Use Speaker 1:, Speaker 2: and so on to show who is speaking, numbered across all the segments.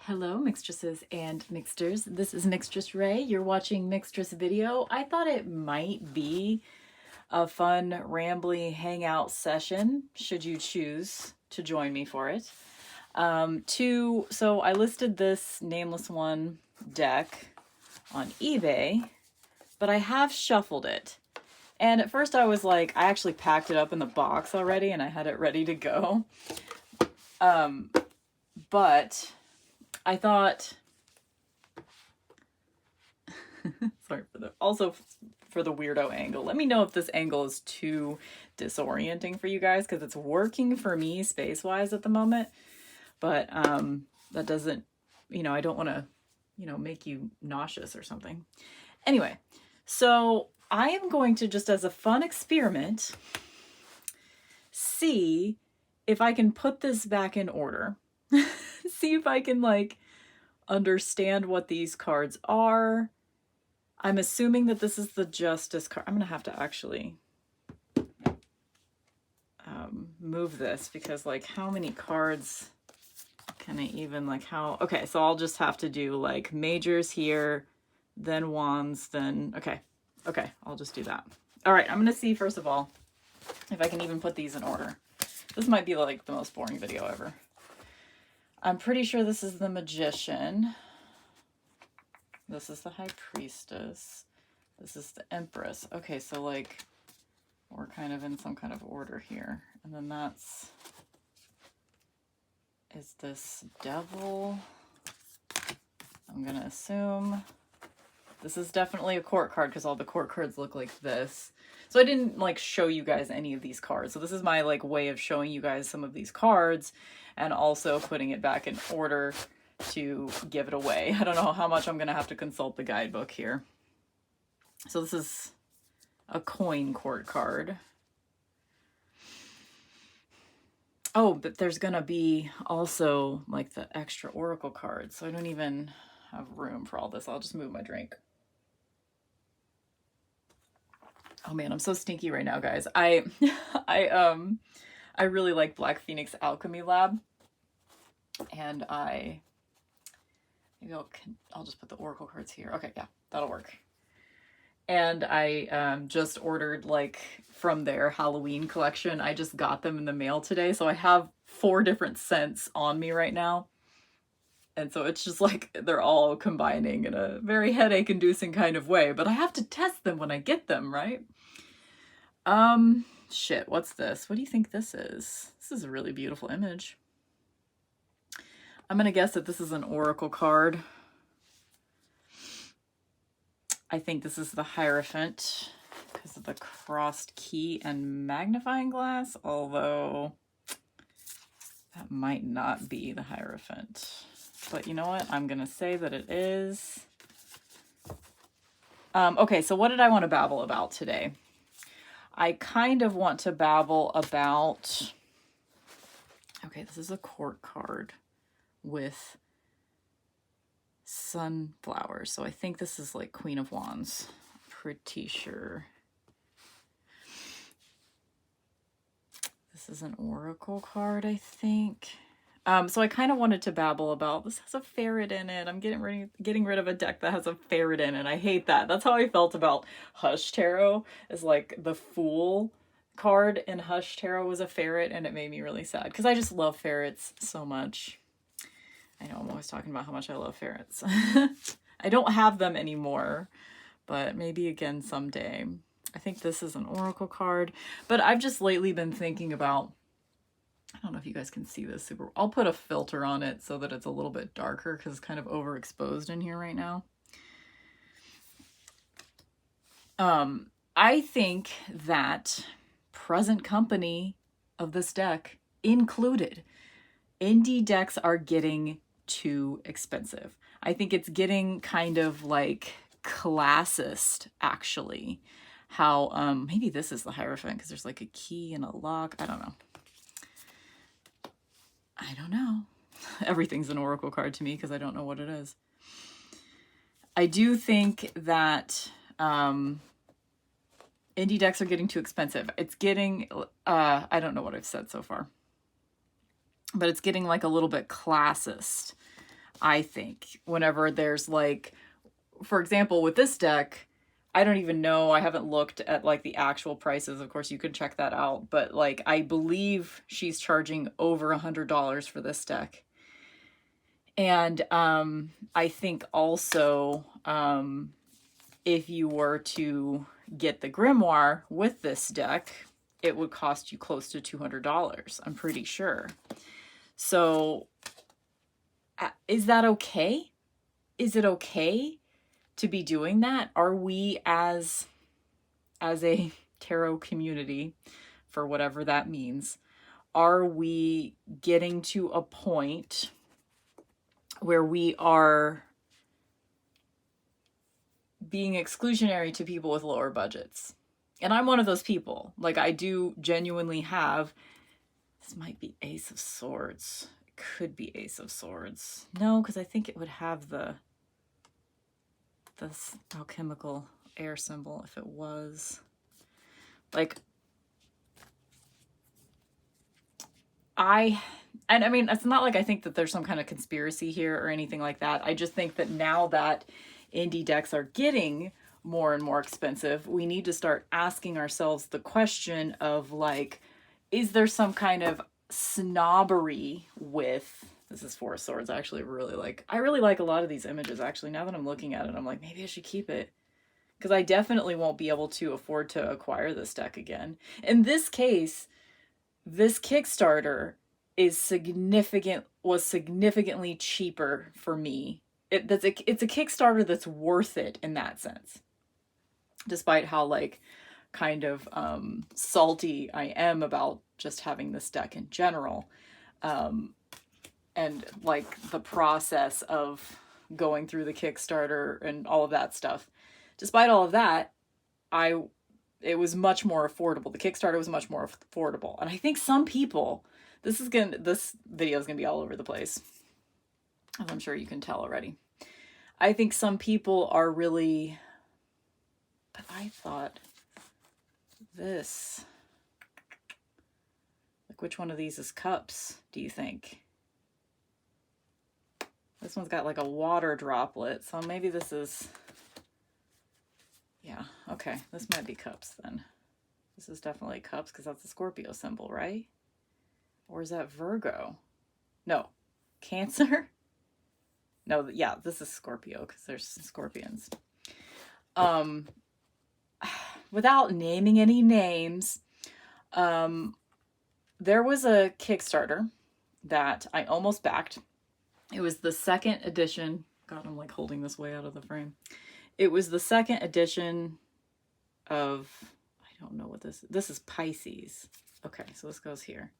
Speaker 1: Hello, mixtresses and mixters. This is mixtressrae. You're watching Mixtress Video. I thought it might be a fun, rambly hangout session, should you choose to join me for it. So I listed this Nameless One deck on eBay, but I have shuffled it. And at first I was like, I actually packed it up in the box already and I had it ready to go. But I thought, sorry for the weirdo angle. Let me know if this angle is too disorienting for you guys, because it's working for me space-wise at the moment. But that doesn't, I don't want to, make you nauseous or something. Anyway, so I am going to, just as a fun experiment, see if I can put this back in order. See if I can understand what these cards are. I'm assuming that this is the Justice card. I'm gonna have to actually move this, because how many cards can I even okay, so I'll just have to do majors here, then wands, then okay, I'll just do that. All right, I'm gonna see first of all if I can even put these in order. This might be the most boring video ever. I'm pretty sure this is the Magician. This is the High Priestess. This is the Empress. Okay, so we're kind of in some kind of order here. And then is this Devil? I'm gonna assume. This is definitely a court card, because all the court cards look like this. So I didn't show you guys any of these cards. So this is my way of showing you guys some of these cards and also putting it back in order to give it away. I don't know how much I'm going to have to consult the guidebook here. So this is a coin court card. Oh, but there's going to be also the extra oracle cards. So I don't even have room for all this. I'll just move my drink. Oh man, I'm so stinky right now, guys. I really like Black Phoenix Alchemy Lab, and maybe I'll just put the oracle cards here. Okay, yeah, that'll work. And I just ordered from their Halloween collection. I just got them in the mail today, so I have 4 different scents on me right now. And so it's just they're all combining in a very headache-inducing kind of way, but I have to test them when I get them, right? Shit, what's this? What do you think this is? This is a really beautiful image. I'm gonna guess that this is an oracle card. I think this is the Hierophant because of the crossed key and magnifying glass, although that might not be the Hierophant. But you know what? I'm gonna say that it is. Okay, so what did I want to babble about today? I kind of want to babble about, okay, this is a court card with sunflowers. So I think this is Queen of Wands. Pretty sure. This is an oracle card, I think. So I kind of wanted to babble about, this has a ferret in it. I'm getting rid of a deck that has a ferret in it. I hate that. That's how I felt about Hush Tarot, is the Fool card in Hush Tarot was a ferret, and it made me really sad because I just love ferrets so much. I know I'm always talking about how much I love ferrets. I don't have them anymore, but maybe again someday. I think this is an oracle card, but I've just lately been thinking about, I don't know if you guys can see this super. I'll put a filter on it so that it's a little bit darker because it's kind of overexposed in here right now. I think that present company of this deck included, indie decks are getting too expensive. I think it's getting kind of classist, actually. How maybe this is the Hierophant because there's a key and a lock. I don't know. Everything's an oracle card to me because I don't know what it is. I do think that indie decks are getting too expensive. It's getting, I don't know what I've said so far, but it's getting a little bit classist. I think, whenever there's like, for example, with this deck, I don't even know. I haven't looked at like the actual prices. Of course, you can check that out. But like, I believe she's charging over $100 for this deck. And I think also if you were to get the grimoire with this deck, it would cost you close to $200. I'm pretty sure. So is that okay? Is it okay to be doing that? Are we as a tarot community, for whatever that means, are we getting to a point where we are being exclusionary to people with lower budgets? And I'm one of those people. Like, I do genuinely have, this might be Ace of Swords. It could be Ace of Swords. No, because I think it would have this alchemical air symbol if it was. Like, I mean, it's not like I think that there's some kind of conspiracy here or anything like that. I just think that now that indie decks are getting more and more expensive, we need to start asking ourselves the question of like, is there some kind of snobbery with, this is Four of Swords. I really like a lot of these images, actually. Now that I'm looking at it, I'm like, maybe I should keep it, because I definitely won't be able to afford to acquire this deck again. In this case, this Kickstarter was significantly cheaper for me. It's a Kickstarter that's worth it in that sense, despite how like kind of salty I am about just having this deck in general, and like the process of going through the Kickstarter and all of that stuff. Despite all of that, it was much more affordable. The Kickstarter was much more affordable. And I think some people, this video is going to be all over the place, as I'm sure you can tell already. I think some people are really, but I thought this, like, which one of these is cups, do you think? This one's got like a water droplet, so maybe this is, yeah, okay, this might be cups then. This is definitely cups because that's the Scorpio symbol, right? Or is that Virgo? No, Cancer? No, yeah, this is Scorpio because there's scorpions. Without naming any names, there was a Kickstarter that I almost backed. It was the second edition. God, I'm like holding this way out of the frame. It was the second edition of, I don't know what this is Pisces. Okay, so this goes here.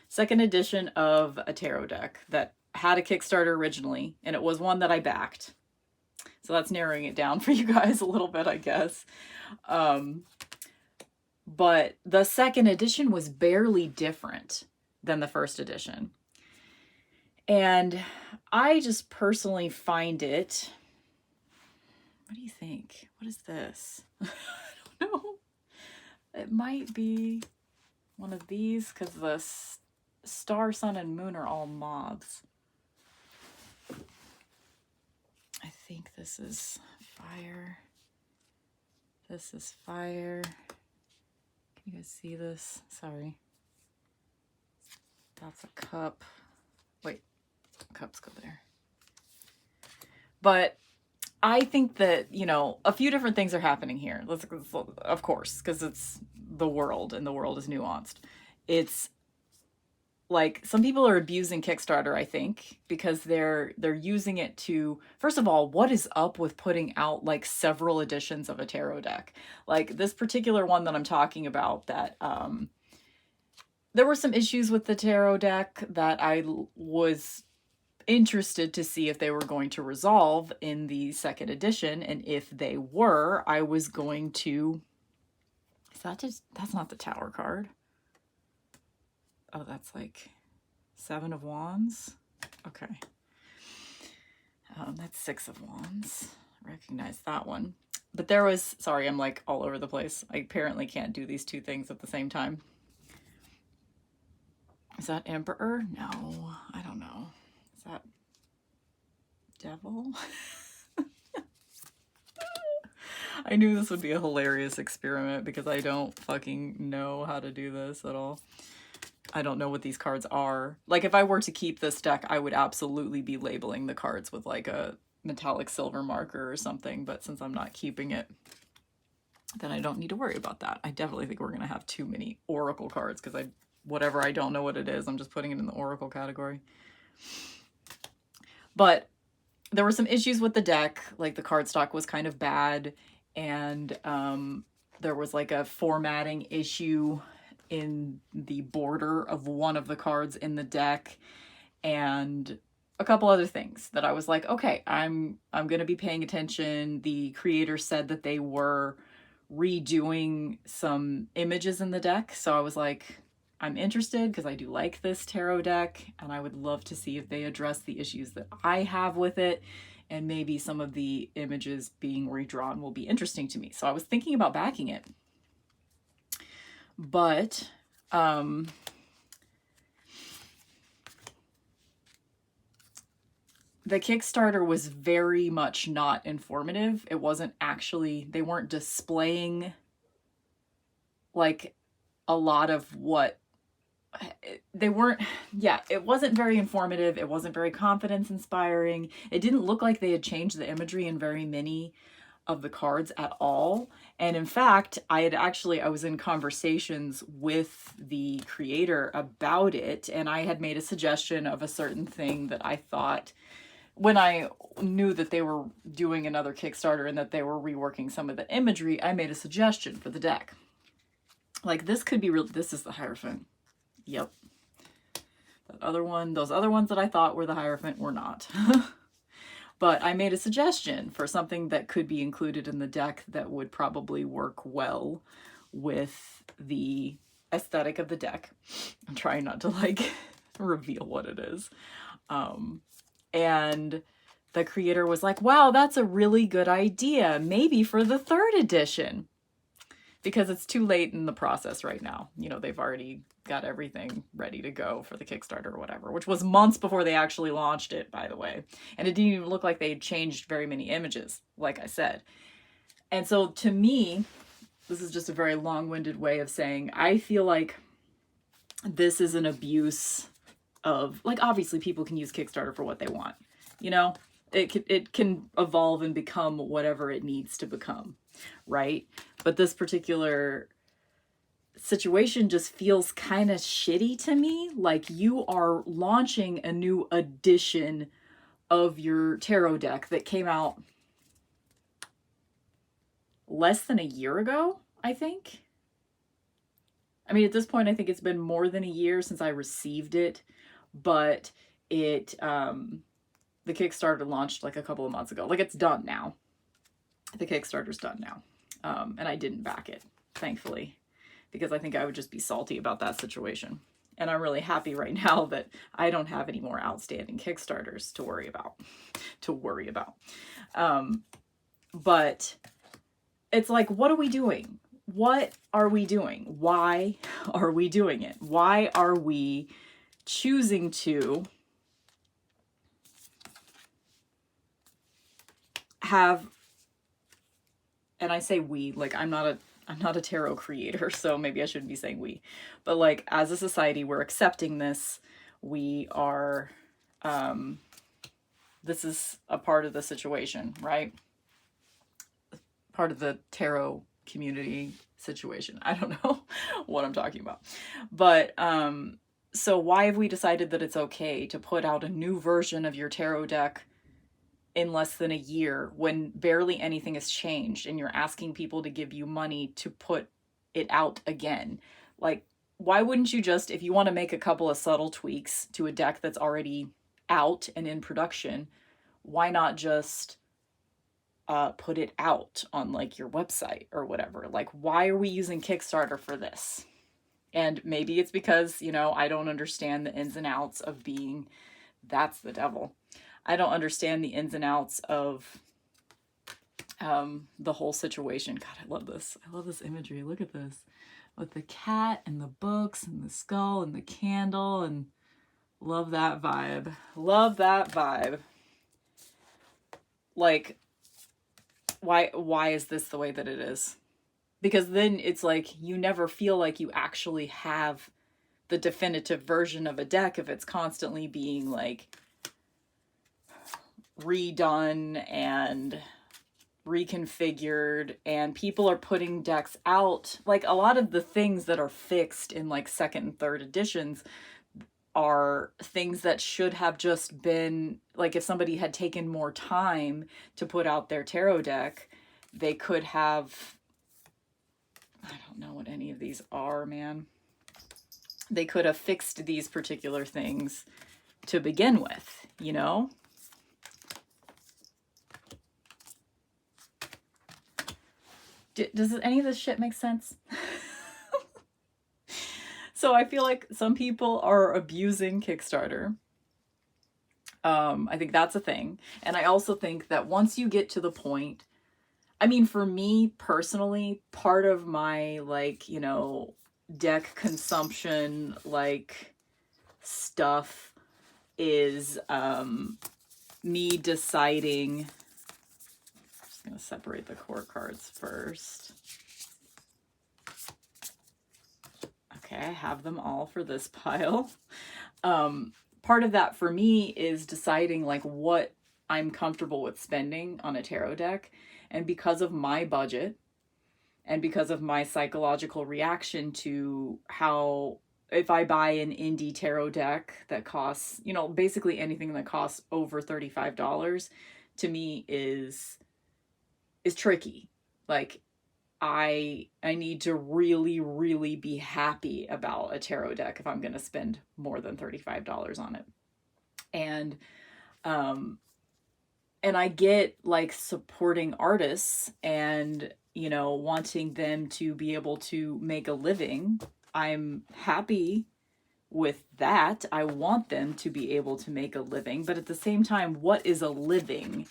Speaker 1: Second edition of a tarot deck that had a Kickstarter originally, and it was one that I backed. So that's narrowing it down for you guys a little bit, I guess. But the second edition was barely different than the first edition. And I just personally find it, what do you think? What is this? I don't know. It might be one of these because the star, sun, and moon are all moths. I think this is fire. This is fire. Can you guys see this? Sorry. That's a cup. Wait, cups go there. But I think that, you know, a few different things are happening here. Of course, because it's the world and the world is nuanced. It's like some people are abusing Kickstarter, I think, because they're using it to, first of all, what is up with putting out like several editions of a tarot deck? Like this particular one that I'm talking about, that there were some issues with the tarot deck that I was interested to see if they were going to resolve in the second edition, and if they were, I was going to, that's not the Tower card. Oh, that's like Seven of Wands. Okay. That's Six of Wands. I recognize that one. But there was, sorry, I'm like all over the place. I apparently can't do these two things at the same time. Is that Emperor? No, I don't know. Is that devil. I knew this would be a hilarious experiment because I don't fucking know how to do this at all. I don't know what these cards are. Like, if I were to keep this deck, I would absolutely be labeling the cards with like a metallic silver marker or something, but since I'm not keeping it, then I don't need to worry about that. I definitely think we're gonna have too many oracle cards because whatever I don't know what it is, I'm just putting it in the oracle category. But there were some issues with the deck, like the cardstock was kind of bad, and there was like a formatting issue in the border of one of the cards in the deck, and a couple other things that I was like, okay, I'm going to be paying attention. The creator said that they were redoing some images in the deck, so I was like, I'm interested because I do like this tarot deck, and I would love to see if they address the issues that I have with it, and maybe some of the images being redrawn will be interesting to me. So I was thinking about backing it. But the Kickstarter was very much not informative. It wasn't actually, they weren't displaying like a lot of what they weren't, yeah, it wasn't very informative. It wasn't very confidence inspiring. It didn't look like they had changed the imagery in very many of the cards at all. And in fact, I was in conversations with the creator about it, and I had made a suggestion of a certain thing that I thought, when I knew that they were doing another Kickstarter and that they were reworking some of the imagery, I made a suggestion for the deck. Like, this could be real. This is the Hierophant. Yep. That other one, those other ones that I thought were the Hierophant were not. But I made a suggestion for something that could be included in the deck that would probably work well with the aesthetic of the deck. I'm trying not to like reveal what it is. And the creator was like, wow, that's a really good idea. Maybe for the 3rd edition. Because it's too late in the process right now. You know, they've already got everything ready to go for the Kickstarter or whatever, which was months before they actually launched it, by the way. And it didn't even look like they had changed very many images, like I said. And so to me, this is just a very long-winded way of saying, I feel like this is an abuse of, like, obviously people can use Kickstarter for what they want. You know, it can evolve and become whatever it needs to become, right? But this particular situation just feels kind of shitty to me. Like, you are launching a new edition of your tarot deck that came out less than a year ago, I think. I mean, at this point, I think it's been more than a year since I received it, but it, the Kickstarter launched like a couple of months ago. Like, it's done now. The Kickstarter's done now. And I didn't back it, thankfully, because I think I would just be salty about that situation. And I'm really happy right now that I don't have any more outstanding Kickstarters to worry about. But it's like, what are we doing? What are we doing? Why are we doing it? Why are we choosing to have, and I say we, like, I'm not a tarot creator, so maybe I shouldn't be saying we, but like, as a society, we're accepting this. We are, this is a part of the situation, right? Part of the tarot community situation. I don't know what I'm talking about, but, so why have we decided that it's okay to put out a new version of your tarot deck in less than a year when barely anything has changed, and you're asking people to give you money to put it out again? Like, why wouldn't you just, if you want to make a couple of subtle tweaks to a deck that's already out and in production, why not just put it out on like your website or whatever? Like, why are we using Kickstarter for this? And maybe it's because, you know, I don't understand the ins and outs of being, that's the devil. I don't understand the ins and outs of the whole situation. God, I love this. I love this imagery. Look at this. With the cat and the books and the skull and the candle, and love that vibe. Love that vibe. like, why is this the way that it is? Because then it's like you never feel like you actually have the definitive version of a deck if it's constantly being like redone and reconfigured, and people are putting decks out. Like, a lot of the things that are fixed in like second and third editions are things that should have just been like, if somebody had taken more time to put out their tarot deck, they could have, I don't know what any of these are, man. They could have fixed these particular things to begin with, you know? Does any of this shit make sense? So I feel like some people are abusing Kickstarter. I think that's a thing. And I also think that once you get to the point, I mean, for me personally, part of my, like, you know, deck consumption, like, stuff is me deciding. I'm just going to separate the core cards first. Okay, I have them all for this pile. Part of that for me is deciding like what I'm comfortable with spending on a tarot deck. And because of my budget and because of my psychological reaction to how, if I buy an indie tarot deck that costs, you know, basically anything that costs over $35 to me is tricky. Like, I need to really, really be happy about a tarot deck if I'm going to spend more than $35 on it. And I get like supporting artists and, you know, wanting them to be able to make a living. I'm happy with that. I want them to be able to make a living, but at the same time, what is a living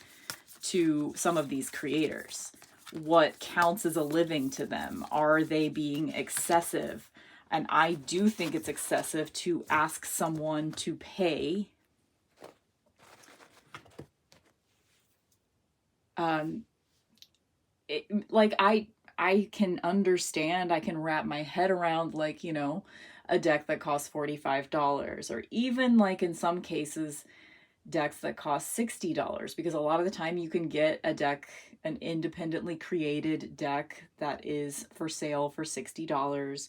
Speaker 1: to some of these creators? What counts as a living to them? Are they being excessive? And I do think it's excessive to ask someone to pay like, I can understand, I can wrap my head around, like, you know, a deck that costs $45, or even like in some cases decks that cost $60, because a lot of the time you can get a deck, an independently created deck that is for sale for $60.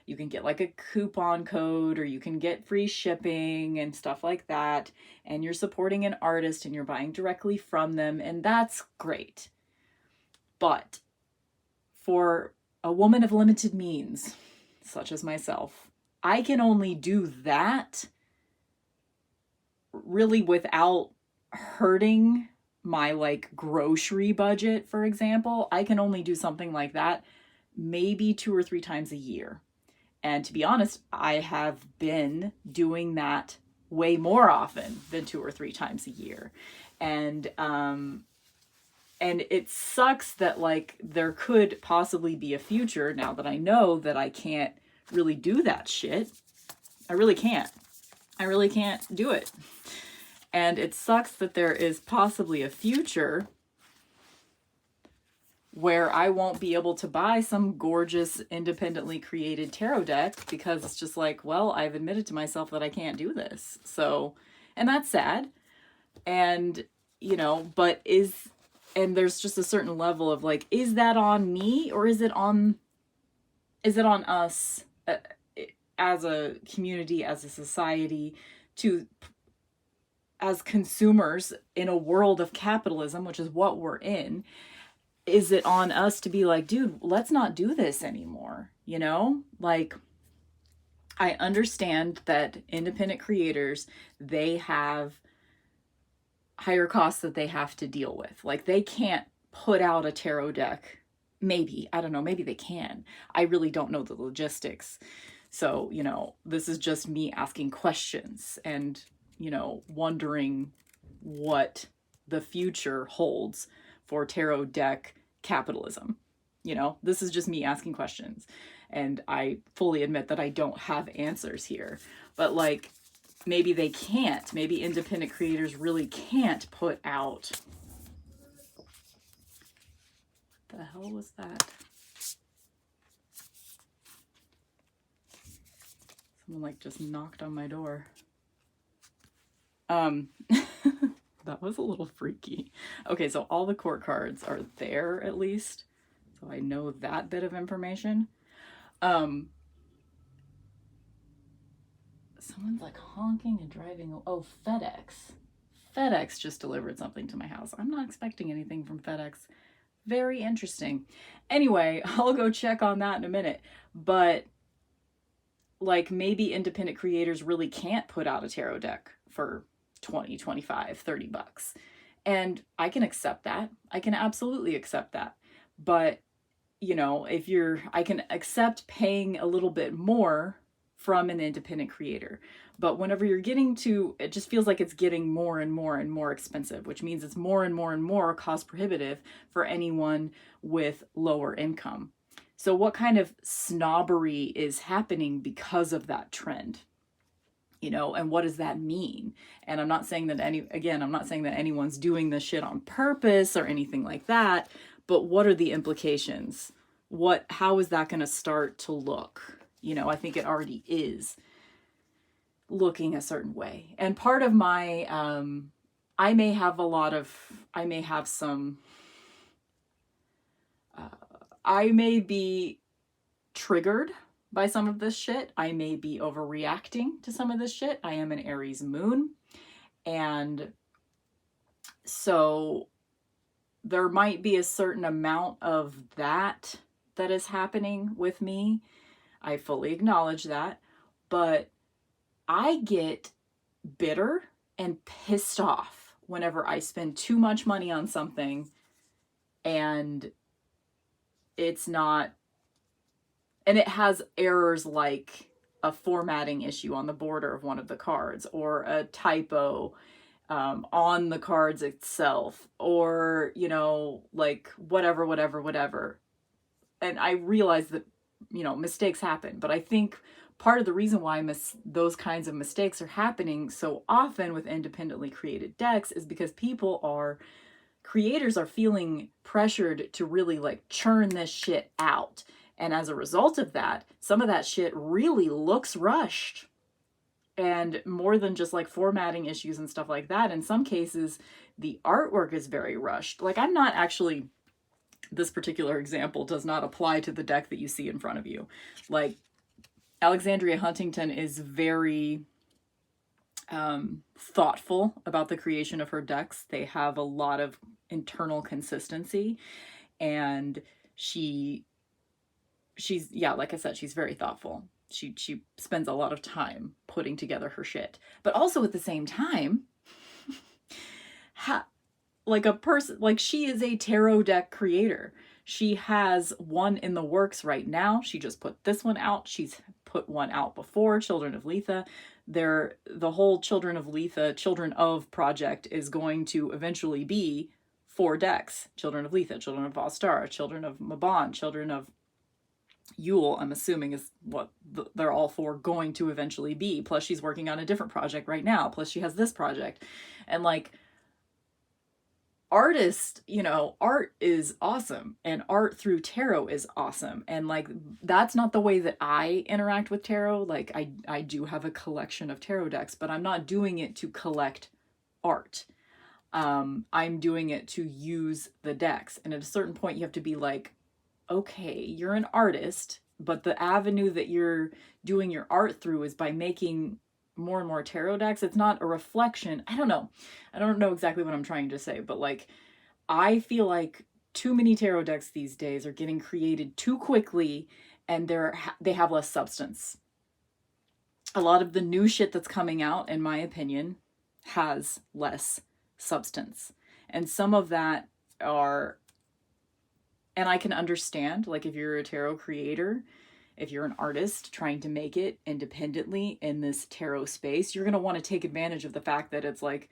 Speaker 1: You can get like a coupon code, or you can get free shipping and stuff like that, and you're supporting an artist and you're buying directly from them, and that's great. But for a woman of limited means, such as myself, I can only do that really without hurting my like grocery budget, for example. I can only do something like that maybe 2 or 3 times a year. And to be honest, I have been doing that way more often than 2 or 3 times a year. And it sucks that like there could possibly be a future now that I know that I can't really do that shit. I really can't do it. And it sucks that there is possibly a future where I won't be able to buy some gorgeous independently created tarot deck, because it's just like, well, I've admitted to myself that I can't do this. So, and that's sad. And, you know, and there's just a certain level of like, is that on me, or is it on us as a community, as a society, as consumers in a world of capitalism, which is what we're in? Is it on us to be like, dude, let's not do this anymore? You know, like, I understand that independent creators, they have higher costs that they have to deal with. Like, they can't put out a tarot deck. Maybe, I don't know, maybe they can. I really don't know the logistics. So, you know, this is just me asking questions and, you know, wondering what the future holds for tarot deck capitalism. You know, this is just me asking questions, and I fully admit that I don't have answers here. But like, maybe they can't. Maybe independent creators really can't put out The hell was that? Someone like just knocked on my door. That was a little freaky. Okay, so all the court cards are there at least. So I know that bit of information. Someone's like honking and driving. Oh, FedEx. FedEx just delivered something to my house. I'm not expecting anything from FedEx. Very interesting. Anyway, I'll go check on that in a minute. But like maybe independent creators really can't put out a tarot deck for 20, 25, 30 bucks. And I can accept that. I can absolutely accept that. But, you know, I can accept paying a little bit more from an independent creator. But whenever you're getting to, it just feels like it's getting more and more and more expensive, which means it's more and more and more cost prohibitive for anyone with lower income. So what kind of snobbery is happening because of that trend? You know, and what does that mean? And I'm not saying that I'm not saying that anyone's doing this shit on purpose or anything like that, but what are the implications? How is that going to start to look? You know, I think it already is looking a certain way. And part of my, I may have I may be triggered by some of this shit. I may be overreacting to some of this shit. I am an Aries moon. And so there might be a certain amount of that is happening with me. I fully acknowledge that. But I get bitter and pissed off whenever I spend too much money on something and it's not, and it has errors like a formatting issue on the border of one of the cards, or a typo on the cards itself, or, you know, like whatever. And I realize that, you know, mistakes happen, but I think part of the reason why those kinds of mistakes are happening so often with independently created decks is because creators are feeling pressured to really like churn this shit out. And as a result of that, some of that shit really looks rushed. And more than just like formatting issues and stuff like that, in some cases, the artwork is very rushed. Like this particular example does not apply to the deck that you see in front of you. Like Alexandria Huntington is very thoughtful about the creation of her decks. They have a lot of internal consistency, and she's like I said, she's very thoughtful. She spends a lot of time putting together her shit, but also at the same time, like a person, like she is a tarot deck creator. She has one in the works right now. She just put this one out. She's put one out before, Children of Letha. The whole Children of project is going to eventually be 4 decks. Children of Letha, Children of Ostara, Children of Mabon, Children of Yule, I'm assuming is what they're all 4 going to eventually be. Plus she's working on a different project right now. Plus she has this project. And like, art is awesome, and art through tarot is awesome. And like, that's not the way that I interact with tarot. Like I do have a collection of tarot decks, but I'm not doing it to collect art. I'm doing it to use the decks. And at a certain point you have to be like, okay, you're an artist, but the avenue that you're doing your art through is by making more and more tarot decks. It's not a reflection. I don't know exactly what I'm trying to say, but like, I feel like too many tarot decks these days are getting created too quickly, and they have less substance. A lot of the new shit that's coming out, in my opinion, has less substance. And some of that and I can understand, like, if you're a tarot creator, if you're an artist trying to make it independently in this tarot space, you're going to want to take advantage of the fact that it's like,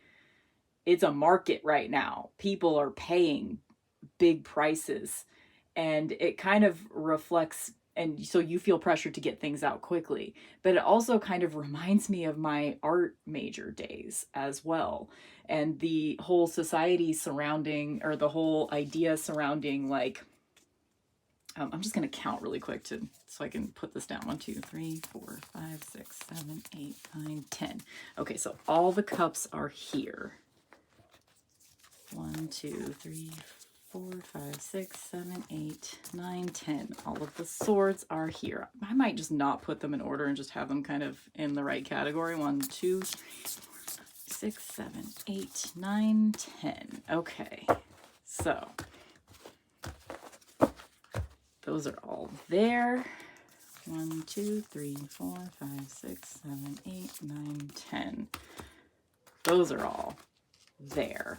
Speaker 1: it's a market right now. People are paying big prices, and it kind of reflects, and so you feel pressured to get things out quickly. But it also kind of reminds me of my art major days as well. And the whole society surrounding, or the whole idea surrounding like I'm just going to count really quick so I can put this down. 1, 2, 3, 4, 5, 6, 7, 8, 9, 10. Okay, so all the cups are here. 1, 2, 3, 4, 5, 6, 7, 8, 9, 10. All of the swords are here. I might just not put them in order and just have them kind of in the right category. 1, 2, 3, 4, 5, 6, 7, 8, 9, 10. Okay, so those are all there. 1, 2, 3, 4, 5, 6, 7, 8, 9, 10. Those are all there.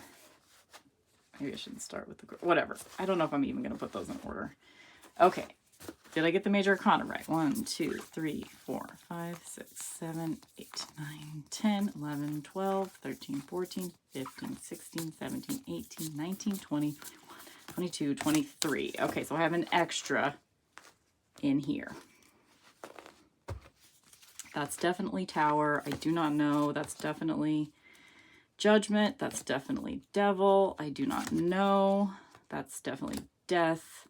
Speaker 1: Maybe I shouldn't start with the, whatever. I don't know if I'm even going to put those in order. Okay. Did I get the major arcana right? 1, 2, 3, 4, 5, 6, 7, 8, 9, 10, 11, 12, 13, 14, 15, 16, 17, 18, 19, 20, 22, 23. Okay, so I have an extra in here. That's definitely Tower. I do not know. That's definitely Judgment. That's definitely Devil. I do not know. That's definitely Death.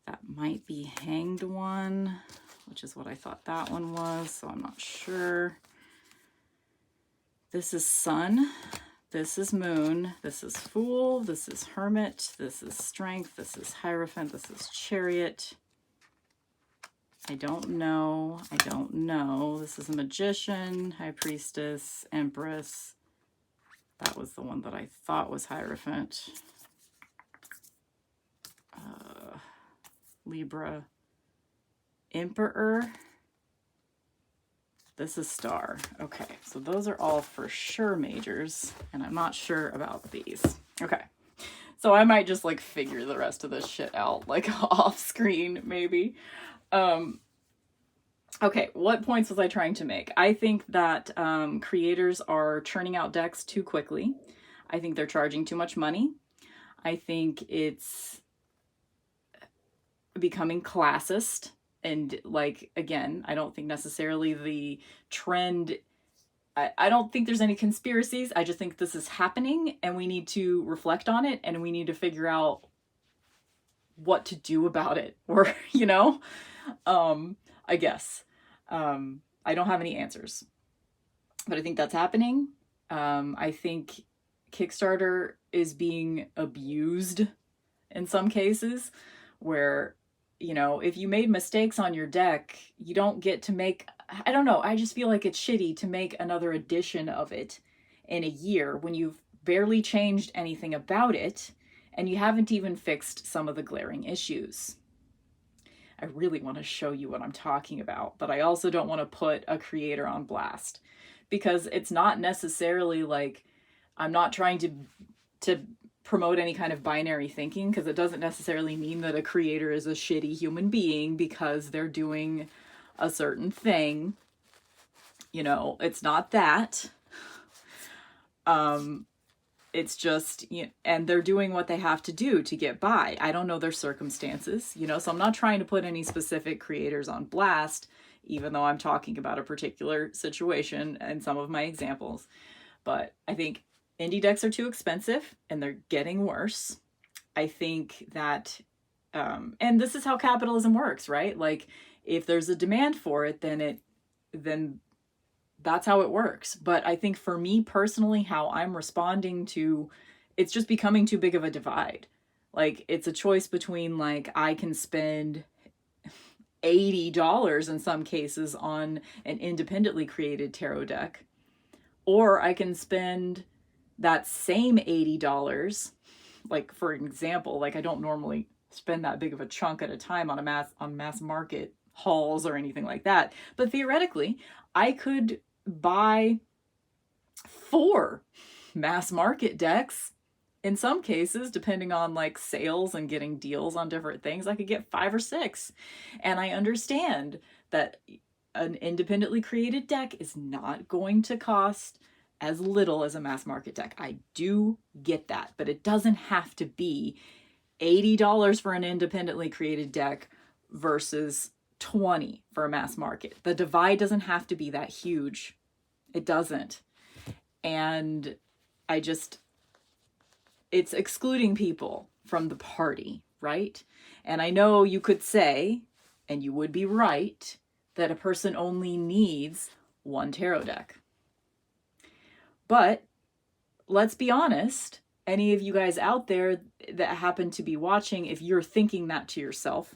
Speaker 1: That might be Hanged One, which is what I thought that one was, so I'm not sure. This is Sun. This is Moon. This is Fool. This is Hermit. This is Strength. This is Hierophant. This is Chariot. I don't know. I don't know. This is a Magician, High Priestess, Empress. That was the one that I thought was Hierophant. Libra. Emperor. This is Star. Okay, so those are all for sure majors, and I'm not sure about these. Okay, so I might just like figure the rest of this shit out, like off screen maybe. Okay, what points was I trying to make? I think that creators are churning out decks too quickly. I think they're charging too much money. I think it's becoming classist. And like, again, I don't think necessarily the trend, I don't think there's any conspiracies. I just think this is happening and we need to reflect on it and we need to figure out what to do about it. Or, you know, I guess. I don't have any answers, but I think that's happening. I think Kickstarter is being abused in some cases where, you know, if you made mistakes on your deck, you don't get to make, I don't know, I just feel like it's shitty to make another edition of it in a year when you've barely changed anything about it and you haven't even fixed some of the glaring issues. I really want to show you what I'm talking about, but I also don't want to put a creator on blast because it's not necessarily like, I'm not trying to promote any kind of binary thinking, because it doesn't necessarily mean that a creator is a shitty human being because they're doing a certain thing. You know, it's not that. It's just, you know, and they're doing what they have to do to get by. I don't know their circumstances, you know, so I'm not trying to put any specific creators on blast, even though I'm talking about a particular situation and some of my examples. But I think indie decks are too expensive and they're getting worse. I think that, and this is how capitalism works, right? Like if there's a demand for it, then that's how it works. But I think for me personally, how I'm responding to, it's just becoming too big of a divide. Like it's a choice between like, I can spend $80 in some cases on an independently created tarot deck, or I can spend that same $80, like for example, like I don't normally spend that big of a chunk at a time on mass market hauls or anything like that. But theoretically, I could buy 4 mass market decks. In some cases, depending on like sales and getting deals on different things, I could get 5 or 6. And I understand that an independently created deck is not going to cost as little as a mass market deck. I do get that, but it doesn't have to be $80 for an independently created deck versus $20 for a mass market. The divide doesn't have to be that huge. It doesn't. And it's excluding people from the party. right? And I know you could say, and you would be right, that a person only needs one tarot deck. But let's be honest, any of you guys out there that happen to be watching, if you're thinking that to yourself,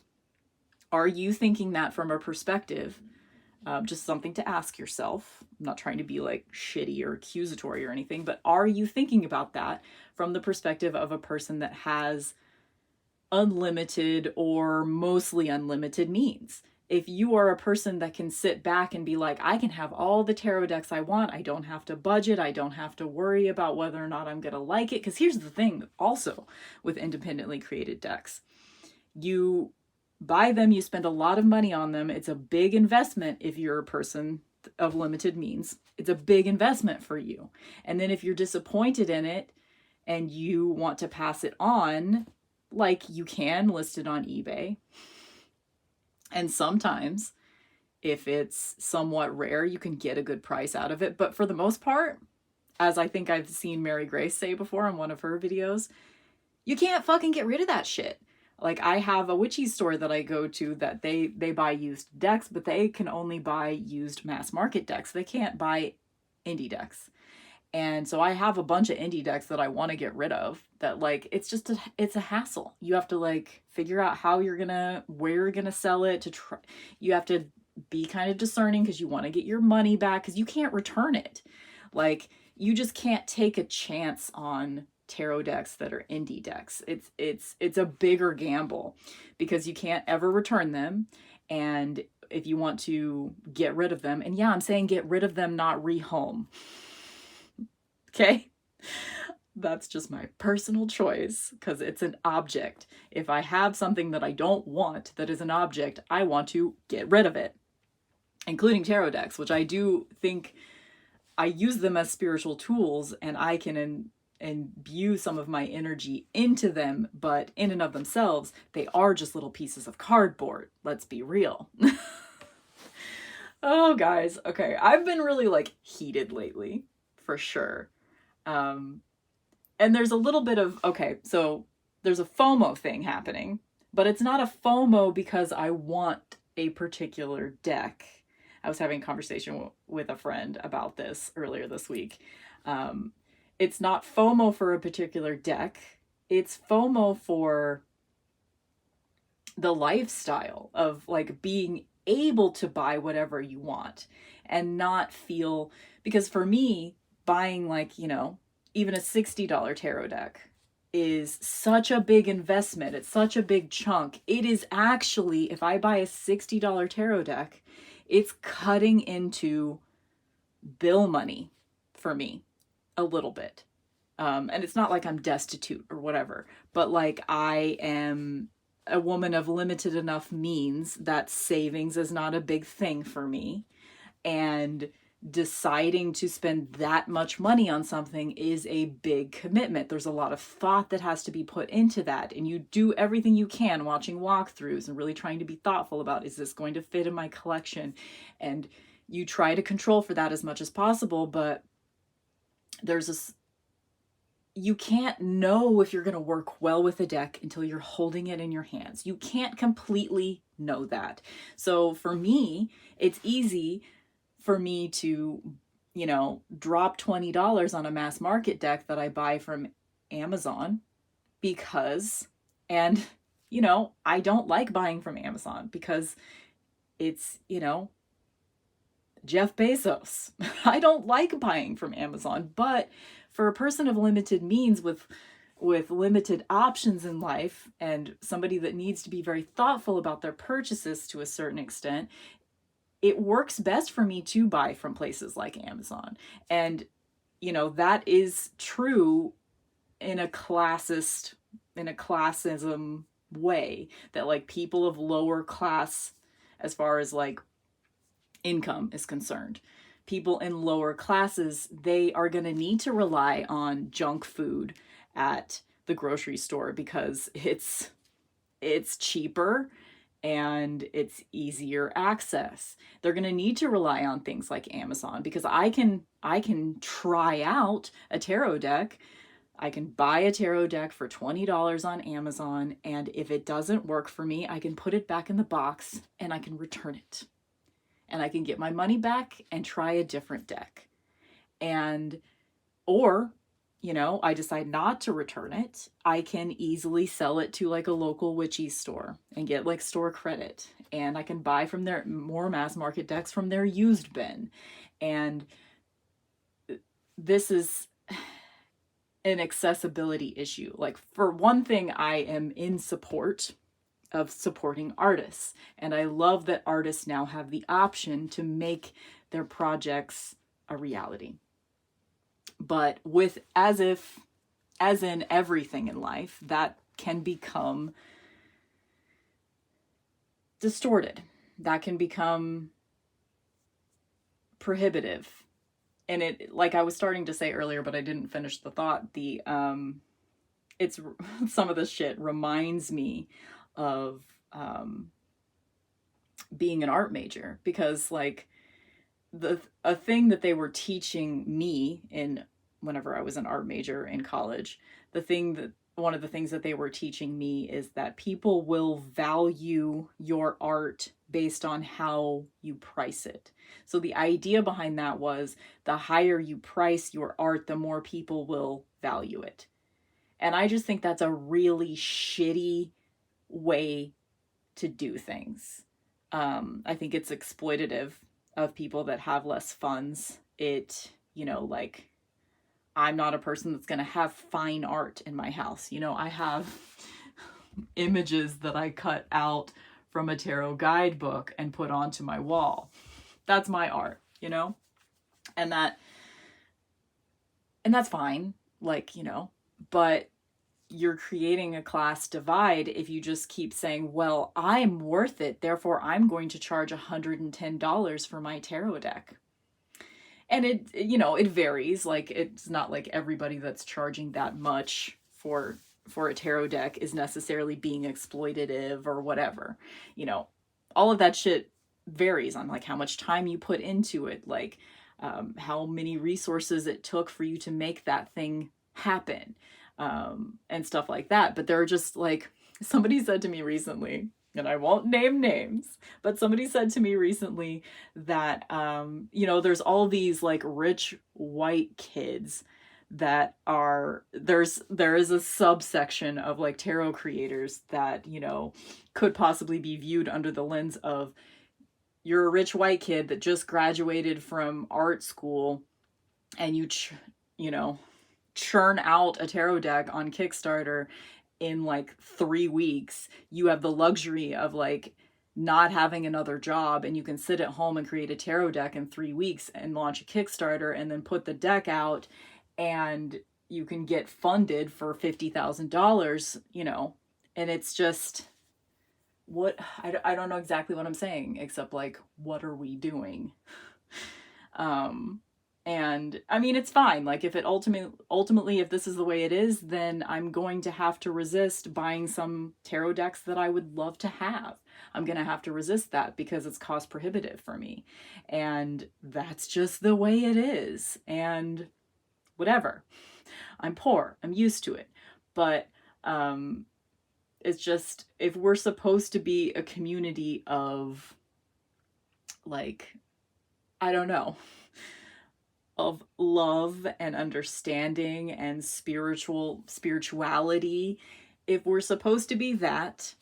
Speaker 1: are you thinking that from a perspective, just something to ask yourself? I'm not trying to be like shitty or accusatory or anything, but are you thinking about that from the perspective of a person that has unlimited or mostly unlimited means? If you are a person that can sit back and be like, I can have all the tarot decks I want, I don't have to budget, I don't have to worry about whether or not I'm going to like it. Because here's the thing also with independently created decks. You buy them, you spend a lot of money on them. It's a big investment if you're a person of limited means. It's a big investment for you. And then if you're disappointed in it and you want to pass it on, like you can list it on eBay. And sometimes, if it's somewhat rare, you can get a good price out of it. But for the most part, as I think I've seen Mary Grace say before in one of her videos, you can't fucking get rid of that shit. Like, I have a witchy store that I go to that they buy used decks, but they can only buy used mass market decks. They can't buy indie decks. And so I have a bunch of indie decks that I want to get rid of that, like, it's a hassle. You have to like figure out where you're gonna sell it to try. You have to be kind of discerning because you want to get your money back because you can't return it. Like, you just can't take a chance on tarot decks that are indie decks. It's a bigger gamble because you can't ever return them. And if you want to get rid of them, and yeah, I'm saying get rid of them, not rehome. Okay? That's just my personal choice because it's an object. If I have something that I don't want that is an object, I want to get rid of it, including tarot decks, which I do think I use them as spiritual tools and I can imbue some of my energy into them, but in and of themselves, they are just little pieces of cardboard. Let's be real. Oh, guys. Okay. I've been really like heated lately, for sure. And there's a little bit of, okay, so there's a FOMO thing happening, but it's not a FOMO because I want a particular deck. I was having a conversation with a friend about this earlier this week. It's not FOMO for a particular deck. It's FOMO for the lifestyle of like being able to buy whatever you want and not feel, because for me, buying like, even a $60 tarot deck is such a big investment. It's such a big chunk. It is actually, if I buy a $60 tarot deck, it's cutting into bill money for me a little bit. And it's not like I'm destitute or whatever, but like I am a woman of limited enough means that savings is not a big thing for me. And deciding to spend that much money on something is a big commitment. There's a lot of thought that has to be put into that. And you do everything you can watching walkthroughs and really trying to be thoughtful about, is this going to fit in my collection? And you try to control for that as much as possible, but you can't know if you're going to work well with a deck until you're holding it in your hands. You can't completely know that. So for me, it's easy for me to, drop $20 on a mass market deck that I buy from Amazon I don't like buying from Amazon because it's, Jeff Bezos. I don't like buying from Amazon, but for a person of limited means with limited options in life and somebody that needs to be very thoughtful about their purchases to a certain extent, it works best for me to buy from places like Amazon. And, that is true in a classism way, that like people of lower class, as far as like income is concerned, people in lower classes, they are going to need to rely on junk food at the grocery store because it's cheaper and it's easier access. They're going to need to rely on things like Amazon because I can try out a tarot deck. I can buy a tarot deck for $20 on Amazon, and if it doesn't work for me, I can put it back in the box and I can return it. And I can get my money back and try a different deck. And, or, you know, I decide not to return it, I can easily sell it to like a local witchy store and get like store credit. And I can buy from their more mass market decks from their used bin. And this is an accessibility issue. Like, for one thing, I am in support of supporting artists. And I love that artists now have the option to make their projects a reality. But as in everything in life, that can become distorted. That can become prohibitive. And it, like I was starting to say earlier, but I didn't finish the thought, it's some of this shit reminds me of being an art major, because like a thing that they were teaching me whenever I was an art major in college, one of the things that they were teaching me is that people will value your art based on how you price it. So the idea behind that was, the higher you price your art, the more people will value it. And I just think that's a really shitty way to do things. I think it's exploitative of people that have less funds. Like, I'm not a person that's going to have fine art in my house. You know, I have images that I cut out from a tarot guidebook and put onto my wall. That's my art, you know? And that's fine, like, you know, but you're creating a class divide if you just keep saying, well, I'm worth it, therefore I'm going to charge $110 for my tarot deck. And it varies. Like, it's not like everybody that's charging that much for a tarot deck is necessarily being exploitative or whatever. You know, all of that shit varies on like how much time you put into it, like how many resources it took for you to make that thing happen, and stuff like that. But there are just like, somebody said to me recently, and I won't name names, but somebody said to me recently that, there's all these like rich white kids that there is a subsection of like tarot creators that, you know, could possibly be viewed under the lens of, you're a rich white kid that just graduated from art school and you churn out a tarot deck on Kickstarter in like 3 weeks. You have the luxury of like not having another job, and you can sit at home and create a tarot deck in 3 weeks and launch a Kickstarter and then put the deck out, and you can get funded for $50,000, you know. And it's just, I don't know exactly what I'm saying, except like, what are we doing? And I mean, it's fine. Like, if it ultimately, if this is the way it is, then I'm going to have to resist buying some tarot decks that I would love to have. I'm going to have to resist that because it's cost prohibitive for me. And that's just the way it is. And whatever. I'm poor. I'm used to it. But it's just, if we're supposed to be a community of, like, I don't know, of love and understanding and spirituality, if we're supposed to be that,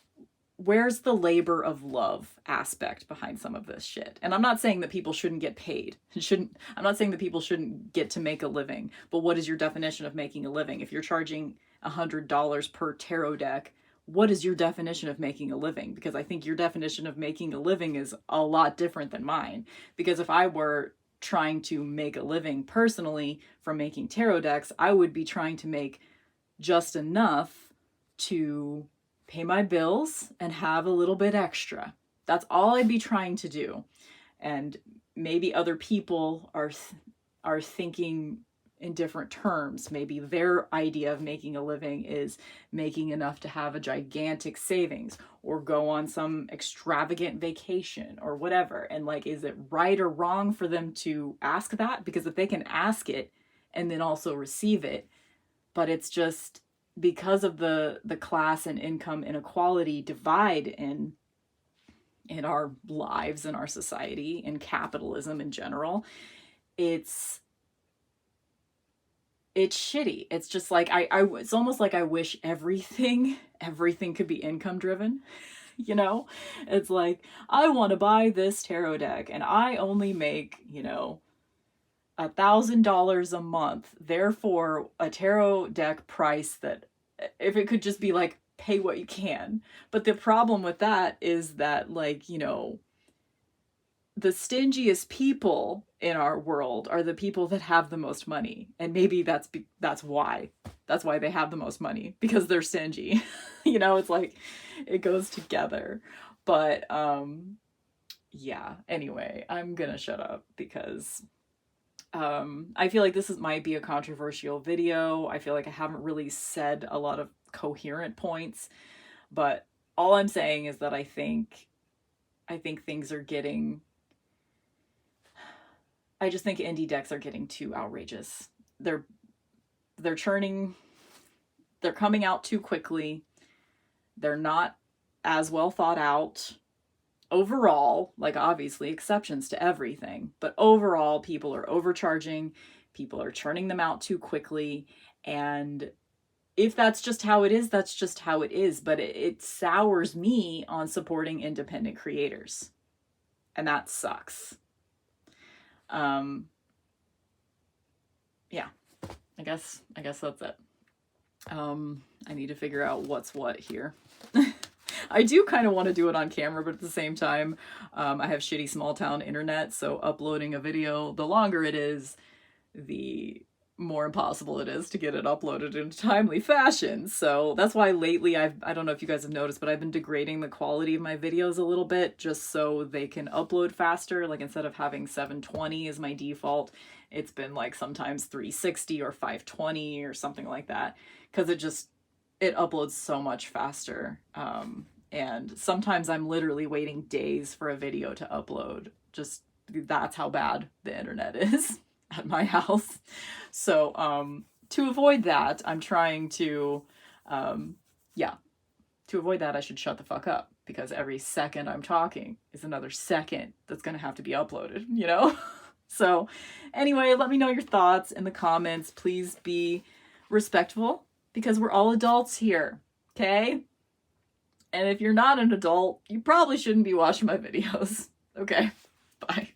Speaker 1: where's the labor of love aspect behind some of this shit? And I'm not saying that people shouldn't get paid. I'm not saying that people shouldn't get to make a living, but what is your definition of making a living? If you're charging $100 per tarot deck, what is your definition of making a living? Because I think your definition of making a living is a lot different than mine. Because if I were trying to make a living personally from making tarot decks, I would be trying to make just enough to pay my bills and have a little bit extra. That's all I'd be trying to do. And maybe other people are thinking in different terms. Maybe their idea of making a living is making enough to have a gigantic savings or go on some extravagant vacation or whatever. And like, is it right or wrong for them to ask that? Because if they can ask it and then also receive it, but it's just because of the class and income inequality divide in our lives, in our society, in capitalism in general, it's shitty. It's just like it's almost like I wish everything could be income driven. You know, it's like, I want to buy this tarot deck and I only make, you know, $1,000 a month. Therefore, a tarot deck price that, if it could just be like, pay what you can. But the problem with that is that, like, you know, the stingiest people in our world are the people that have the most money. And maybe that's why they have the most money, because they're stingy. You know, it's like, it goes together. But yeah, anyway, I'm gonna shut up because I feel like this might be a controversial video. I feel like I haven't really said a lot of coherent points, but all I'm saying is that I think things are getting, I just think indie decks are getting too outrageous. They're churning, they're coming out too quickly. They're not as well thought out. Overall, like, obviously exceptions to everything, but overall people are overcharging, people are churning them out too quickly, and if that's just how it is, that's just how it is. But it sours me on supporting independent creators, and that sucks. Yeah, I guess that's it. I need to figure out what's what here. I do kind of want to do it on camera, but at the same time, I have shitty small town internet, so uploading a video, the longer it is, the more impossible it is to get it uploaded in a timely fashion. So that's why lately I don't know if you guys have noticed, but I've been degrading the quality of my videos a little bit just so they can upload faster. Like, instead of having 720 as my default, it's been like sometimes 360 or 520 or something like that, because it uploads so much faster. And sometimes I'm literally waiting days for a video to upload. Just, that's how bad the internet is at my house. So to avoid that, I'm trying to, to avoid that, I should shut the fuck up, because every second I'm talking is another second that's gonna have to be uploaded, you know? So anyway, let me know your thoughts in the comments. Please be respectful, because we're all adults here, okay? And if you're not an adult, you probably shouldn't be watching my videos. Okay, bye.